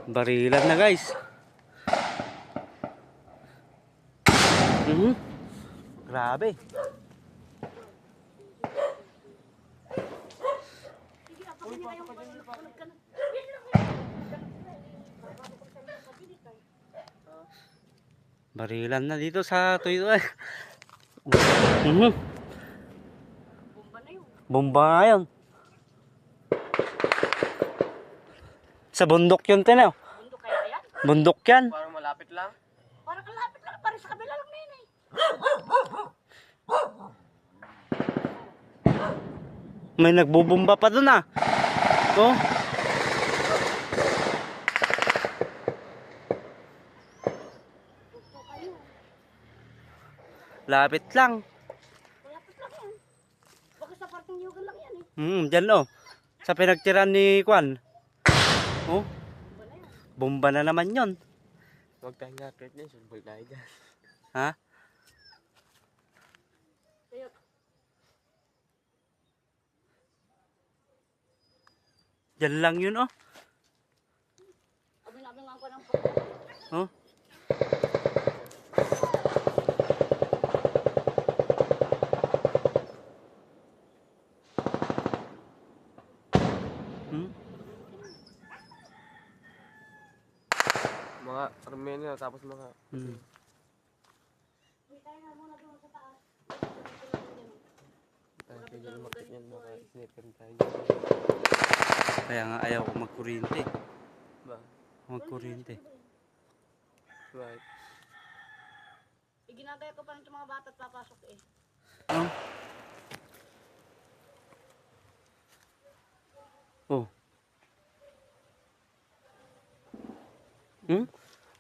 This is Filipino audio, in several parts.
Barilan na guys. Grabe. Barilan na dito sa tuyo eh. Bomba nga yun. Sa bundok yun, Tinaw. Bundok kaya yan? Bundok yan. Parang malapit lang. Parang kalapit lang, parang sa kabila lang na yun eh. May nagbubumba pa dun ah. Oh. Lapit lang. Kalapit lang yan. Baka sa parting yugan lang yan eh. Dyan oh. Sa pinagtiran ni Kwan. Oh. Bomba na naman yon. Huwag tayong nakit niya. Sulbol tayo dyan. Ha? Dyan lang yun oh. Abing nga ko ng Oh. Mga Armenia tapos mga... Tayo tigil makit yan. Mga sniper tayo. Kaya nga ayaw ko magkuryente. Ba? Magkuryente. Right. Ginagaya ko pa rin itong mga bata at papasok eh. Oh. Oh.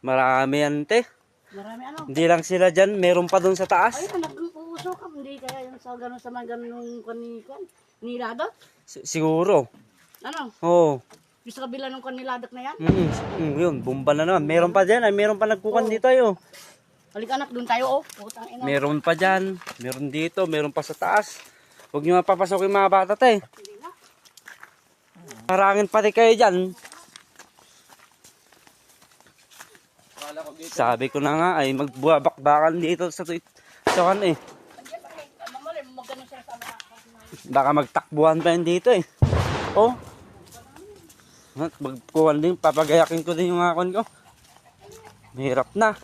Marami yan, te. Marami ano? Hindi lang sila dyan, meron pa dun sa taas. Ayun, nag-uusok ka. Hindi kaya yung sa gano'n sa mga gano'ng kanikan. Nilado? Siguro. Ano? Oo. Yung sa kabila ng kaniladok na yan? Yun, bomba na naman. Meron pa dyan, ay meron pa nagkukan dito ayo. Halika anak, doon tayo oh. Putang ina. Meron pa dyan, meron dito, meron pa sa taas. Huwag nyo mapapasok yung mga bata, te. Hindi na. Harangin pati kayo dyan. Sabi ko na nga ay magbuwabak-bakan dito sa kan eh. Mamali, magkano siya sa mga. Baka magtakbuhan pa yun dito eh. Oh. Magkuhan din, papagayakin ko din yung akon ko. Mahirap na.